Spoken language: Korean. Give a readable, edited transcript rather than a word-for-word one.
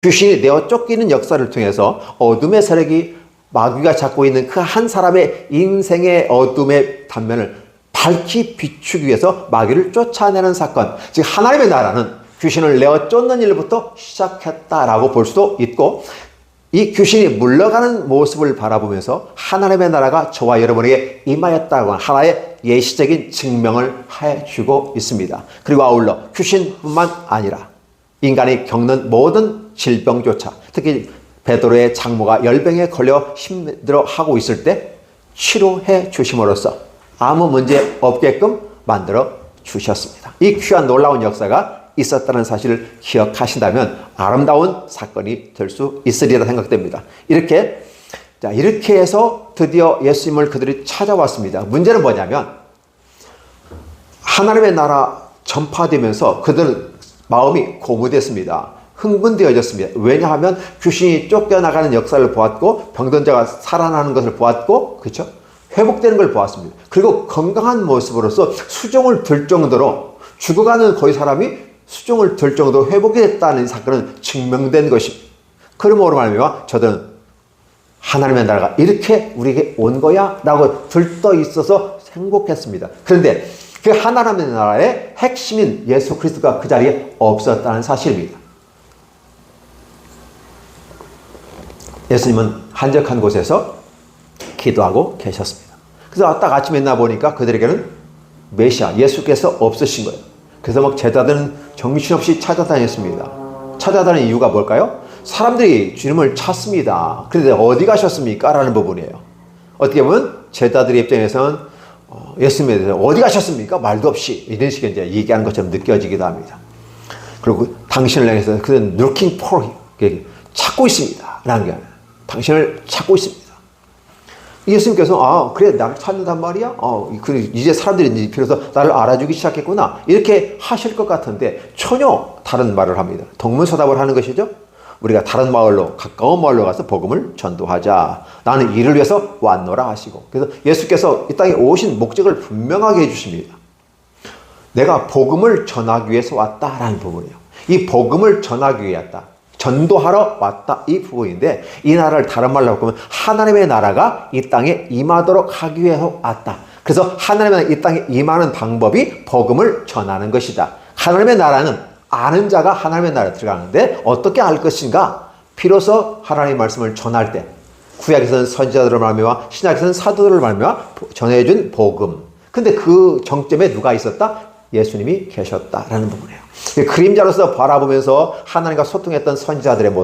귀신이 내어 쫓기는 역사를 통해서 어둠의 세력이 마귀가 잡고 있는 그 한 사람의 인생의 어둠의 단면을 밝히 비추기 위해서 마귀를 쫓아내는 사건, 즉 하나님의 나라는 귀신을 내어 쫓는 일부터 시작했다라고 볼 수도 있고, 이 귀신이 물러가는 모습을 바라보면서 하나님의 나라가 저와 여러분에게 임하였다고 하는 하나의 예시적인 증명을 해주고 있습니다. 그리고 아울러 귀신뿐만 아니라 인간이 겪는 모든 질병조차, 특히 베드로의 장모가 열병에 걸려 힘들어하고 있을 때 치료해 주심으로써 아무 문제 없게끔 만들어 주셨습니다. 이 귀한 놀라운 역사가 있었다는 사실을 기억하신다면 아름다운 사건이 될 수 있으리라 생각됩니다. 이렇게 해서 드디어 예수님을 그들이 찾아왔습니다. 문제는 뭐냐면 하나님의 나라 전파되면서 그들 마음이 고무됐습니다. 흥분되어졌습니다. 왜냐하면 귀신이 쫓겨나가는 역사를 보았고, 병든 자가 살아나는 것을 보았고, 그렇죠? 회복되는 걸 보았습니다. 그리고 건강한 모습으로서 수종을 들 정도로, 죽어가는 거의 사람이 수종을 들 정도로 회복이 됐다는 사건은 증명된 것입니다. 그러므로 말미암아 저들은 하나님의 나라가 이렇게 우리에게 온 거야? 라고 들떠 있어서 행복했습니다. 그런데 그 하나님의 나라의 핵심인 예수 그리스도가 그 자리에 없었다는 사실입니다. 예수님은 한적한 곳에서 기도하고 계셨습니다. 그래서 딱 아침에 나 보니까 그들에게는 메시아, 예수께서 없으신 거예요. 그래서 막 제자들은 정신없이 찾아다녔습니다. 찾아다니는 이유가 뭘까요? 사람들이 주님을 찾습니다. 그런데 어디 가셨습니까? 라는 부분이에요. 어떻게 보면 제자들의 입장에서는 예수님에 대해서 어디 가셨습니까? 말도 없이 이런 식의 이제 얘기하는 것처럼 느껴지기도 합니다. 그리고 당신을 향해서 그는 looking for, 찾고 있습니다. 라는 게 아니라 당신을 찾고 있습니다. 예수님께서 그래 나를 찾는단 말이야? 그래 이제 사람들이 비로소 나를 알아주기 시작했구나. 이렇게 하실 것 같은데 전혀 다른 말을 합니다. 동문서답을 하는 것이죠. 우리가 다른 마을로, 가까운 마을로 가서 복음을 전도하자. 나는 이를 위해서 왔노라 하시고. 그래서 예수께서 이 땅에 오신 목적을 분명하게 해주십니다. 내가 복음을 전하기 위해서 왔다라는 부분이에요. 이 복음을 전하기 위해 왔다. 전도하러 왔다, 이 부분인데, 이 나라를 다른 말로 바꾸면 하나님의 나라가 이 땅에 임하도록 하기 위해서 왔다. 그래서 하나님의 나라가 이 땅에 임하는 방법이 복음을 전하는 것이다. 하나님의 나라는 아는 자가 하나님의 나라에 들어가는데 어떻게 알 것인가? 비로소 하나님의 말씀을 전할 때, 구약에서는 선지자들을 말미암아 신약에서는 사도들을 말미암아 전해준 복음. 근데 그 정점에 누가 있었다? 예수님이 계셨다라는 부분이에요. 그림자로서 바라보면서 하나님과 소통했던 선지자들의 모습.